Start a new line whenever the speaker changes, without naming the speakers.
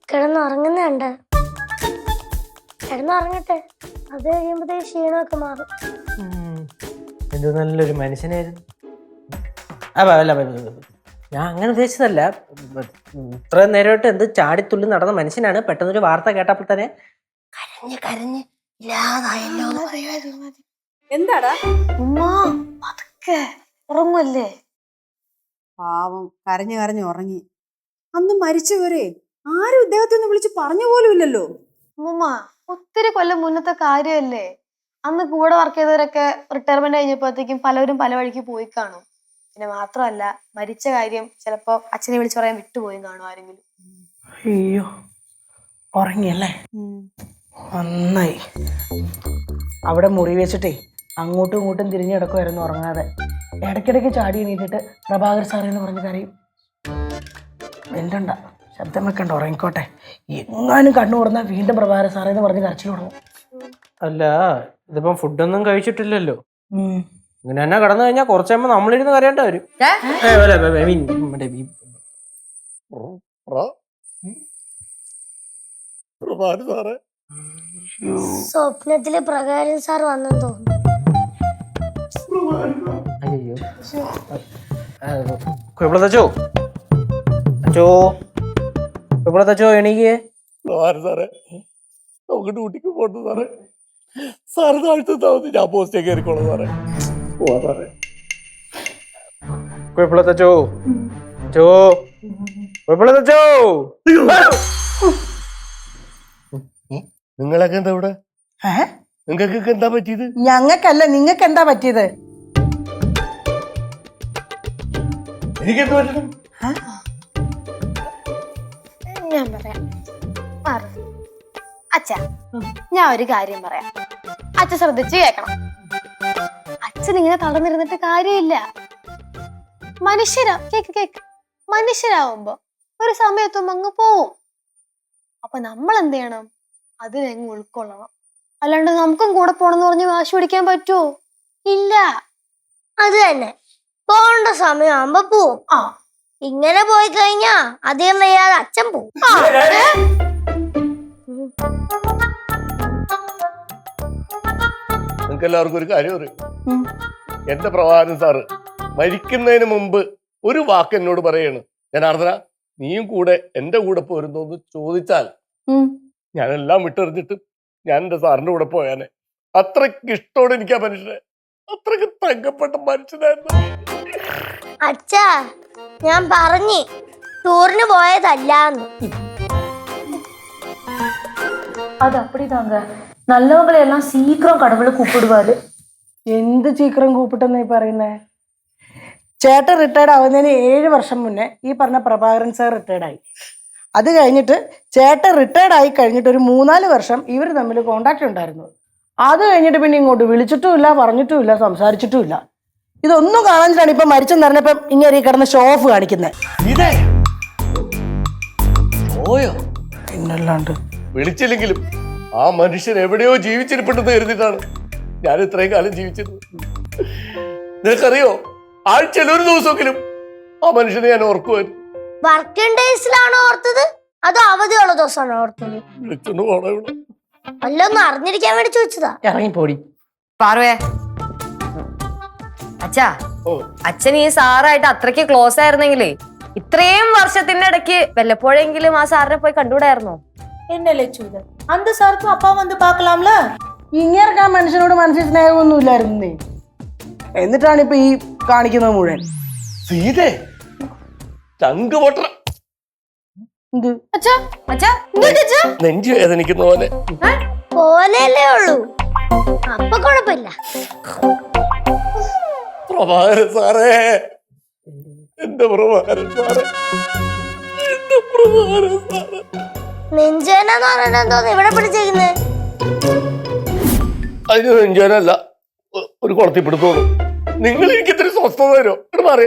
കിടന്നുറങ്ങുന്നുണ്ട്. കിടന്നുറങ്ങട്ടെ, അത് കഴിയുമ്പോഴത്തേ ക്ഷീണമൊക്കെ മാറും.
എന്ത് നല്ലൊരു മനുഷ്യനായിരുന്നു. ഞാൻ അങ്ങനെ ഉദ്ദേശിച്ചതല്ല. ഇത്രയും നേരമായിട്ട് എന്ത് ചാടിത്തുള്ളി നടന്ന മനുഷ്യനാണ്. പെട്ടെന്നൊരു വാർത്ത കേട്ടപ്പോൾ തന്നെ കരഞ്ഞ് കരഞ്ഞ് ഇല്ലാതായല്ലോ.
എന്താടാ
ഉമ്മ പതുക്കെ ഉറങ്ങല്ലേ?
പാവം കരഞ്ഞു കരഞ്ഞു ഉറങ്ങി. അന്ന് മരിച്ചവരെ ആരും ഇദ്ദേഹത്തെ ഒന്ന് വിളിച്ച് പറഞ്ഞു പോലും ഇല്ലല്ലോ.
ഉമ്മ ഒത്തിരി കൊല്ലം മുന്നത്തെ കാര്യമല്ലേ. അന്ന് കൂടെ വർക്ക് ചെയ്തവരൊക്കെ റിട്ടയർമെന്റ് കഴിഞ്ഞപ്പോഴത്തേക്കും പലവരും പല വഴിക്ക് പോയി കാണും. പിന്നെ മാത്രമല്ല, മരിച്ച കാര്യം ചിലപ്പോ അച്ഛനെ വിളിച്ചു പറയാൻ വിട്ടുപോയി കാണും ആരെങ്കിലും.
അയ്യോ, ഉറങ്ങിയല്ലേ? നന്നായി. അവിടെ മുറി വെച്ചിട്ടേ അങ്ങോട്ടും ഇങ്ങോട്ടും തിരിഞ്ഞു കിടക്കുമായിരുന്നു ഉറങ്ങാതെ. ഇടയ്ക്കിടയ്ക്ക് ചാടി എണീറ്റിട്ട് പ്രഭാകർ സാറേ എന്ന് പറഞ്ഞ് കരയും. വെല്ലണ്ട, ശബ്ദം വെക്കണ്ട, ഉറങ്ങിക്കോട്ടെ. എങ്ങാനും കണ്ണു തുറന്നാൽ വീണ്ടും പ്രഭാകർ സാറേ എന്ന് പറഞ്ഞ് കരച്ചിൽ തുടങ്ങും.
അല്ല, ഇതിപ്പം ഫുഡൊന്നും കഴിച്ചിട്ടില്ലല്ലോ. ഇങ്ങനെ തന്നെ കടന്നു കഴിഞ്ഞാൽ കുറച്ചാകുമ്പോ നമ്മളിരുന്ന് കരയേണ്ട വരും.
സ്വപ്നത്തില് പ്രകാരൻ സാർ വന്നെന്ന് തോന്നുന്നു.
അയ്യോ, കുഴപ്പത്തച്ചോ കുഴപ്പത്തച്ചോ എണീക്കേ
സാറേ, നമുക്ക് ഡ്യൂട്ടിക്ക് പോട്ടെ സാറേ. സാറ് താഴ്ത്താ മതി, ഞാൻ പോസ്റ്റേ കയറിക്കോളാം സാറേ. പോവാ സാറേ.
കുഴപ്പത്തച്ചോ കുഴപ്പത്തച്ചോ.
നിങ്ങളൊക്കെ എന്താ ഇവിടെ? നിങ്ങൾക്ക് എന്താ പറ്റിയത്?
ഞങ്ങൾക്കല്ല, നിങ്ങൾക്ക് എന്താ പറ്റിയത്?
എനിക്കെന്താ പറ്റണം?
ഞാൻ പറയാം. അച്ഛാ, ഞാൻ ഒരു കാര്യം പറയാം. അച്ഛൻ ശ്രദ്ധിച്ചു കേക്കണം. അച്ഛൻ ഇങ്ങനെ തളർന്നിരുന്നിട്ട് കാര്യമില്ല. മനുഷ്യരാവുമ്പോ ഒരു സമയത്തും അങ്ങ് പോവും. അപ്പൊ നമ്മൾ എന്ത് ചെയ്യണം? അതിനെങ്ങ് ഉൾക്കൊള്ളണം. അല്ലാണ്ട് നമുക്കും കൂടെ പോണെന്ന് പറഞ്ഞ് വാശി പിടിക്കാൻ പറ്റുമോ? ഇല്ല. അത് തന്നെ, പോണ്ട സമയമാകുമ്പോ പോവും. ഇങ്ങനെ പോയി കഴിഞ്ഞാ അധികം വയ്യാതെ അച്ഛൻ പോവും.
നിങ്ങൾക്ക് എല്ലാവർക്കും ഒരു കാര്യം അറിയും. എന്റെ പ്രഭാകരൻ സാറ് മരിക്കുന്നതിന് മുമ്പ് ഒരു വാക്ക് എന്നോട് പറയാണ്, ജനാർദ്ദന നീയും കൂടെ എന്റെ കൂടെ പോരുന്നോന്ന് ചോദിച്ചാൽ ഞാനെല്ലാം വിട്ടെറിഞ്ഞിട്ട് ഞാൻ എന്റെ സാറിന്റെ കൂടെ പോയാനെ. അത്രയ്ക്ക് ഇഷ്ടോടെ എനിക്ക് ആ മനുഷ്യനെ, അത്രയ്ക്ക് തങ്കപ്പെട്ട മനുഷ്യനായിരുന്നു.
അച്ഛാ, ഞാൻ പറഞ്ഞു ടൂറിന് പോയതല്ലാന്ന്.
அது அப்படிதாங்க, நல்லவங்களை எல்லாம் சீக்கிரம் கடவுள் கூப்பிடுவாரு.
എന്ത് ചീക്രം കൂപ്പിട്ടെന്നാ ഈ പറയുന്നേ? ചേട്ടൻ റിട്ടയർഡ് ആവുന്നതിന് 7 വർഷം മുന്നേ ഈ പറഞ്ഞ പ്രഭാകരൻ സാർ റിട്ടയർഡായി. അത് കഴിഞ്ഞിട്ട് ചേട്ടൻ റിട്ടയർഡ് ആയി കഴിഞ്ഞിട്ട് ഒരു 3-4 വർഷം ഇവർ തമ്മിൽ കോണ്ടാക്ട് ഉണ്ടായിരുന്നു. അത് കഴിഞ്ഞിട്ട് പിന്നെ ഇങ്ങോട്ട് വിളിച്ചിട്ടുമില്ല, പറഞ്ഞിട്ടുമില്ല, സംസാരിച്ചിട്ടുമില്ല. ഇതൊന്നും കാണാനിട്ടാണ് ഇപ്പൊ മരിച്ചെന്ന് പറഞ്ഞപ്പം ഇങ്ങനെ കിടന്ന് ഷോ ഓഫ് കാണിക്കുന്നത്. പിന്നല്ലാണ്ട്
വിളിച്ചില്ലെങ്കിലും ആ മനുഷ്യൻ എവിടെയോ ജീവിച്ചിരിപ്പുണ്ടെന്ന് കരുതിയിട്ടാണ് ഞാൻ ഇത്രയും കാലം ജീവിച്ചിരുന്നത്. നിനക്കറിയോ, ആഴ്ചയിൽ ഒരു ദിവസമെങ്കിലും ആ മനുഷ്യനെ ഞാൻ ഓർക്കുമായിരുന്നു.
വർക്കിംഗ് ഡേയ്സിലാണോ ഓർത്തത് അതോ അവധിയുള്ള ദിവസമാണോ ഓർത്തത്?
വിളിച്ചോണ്ട് പോണ ഇവിടെ
അല്ലൊന്നും അറിഞ്ഞിരിക്കാൻ വേണ്ടി ചോദിച്ചതാ.
ഇറങ്ങിപ്പോടി
പാർവേ. അച്ഛാ, അച്ഛൻ ഈ സാറായിട്ട് അത്രയ്ക്ക് ക്ലോസ് ആയിരുന്നെങ്കിലേ ഇത്രയും വർഷത്തിന്റെ ഇടയ്ക്ക് വല്ലപ്പോഴെങ്കിലും ആ സാറിനെ പോയി കണ്ടുകൂടായിരുന്നോ?
என்ன லட்சு, அந்த சாருக்கும் அப்பா வந்து பார்க்கலாம்ல.
ഇങ്ങേർക്ക് ആ മനുഷ്യനോട് മനസ്സിൽ സ്നേഹമൊന്നും ഇല്ലായിരുന്നേ. എന്നിട്ടാണ് ഇപ്പൊ ഈ കാണിക്കുന്നത് മുഴുവൻ.
സീതേ ചങ്ക് പൊട്ട നെഞ്ചു വേദനിക്കുന്ന പോലെ
പോലെയല്ലേ ഉള്ളൂ, അപ്പൊ കുഴപ്പമില്ല.
പ്രഭാകരൻ സാറേ, എന്റെ പ്രഭാകരൻ സാറേ, എന്റെ പ്രഭാകരൻ സാറേ.
നെഞ്ചേനെന്ന് പറഞ്ഞിട്ട് എന്തോന്ന് ഇവിടെ പിടിച്ചേക്കുന്നേ?
അതിന് നെഞ്ചേനല്ല, ഒരു കുളത്തിപ്പിടുത്തോളൂ. നിങ്ങൾ എനിക്ക് ഇത്തിരി സ്വസ്ഥത തരുമോ? മാറി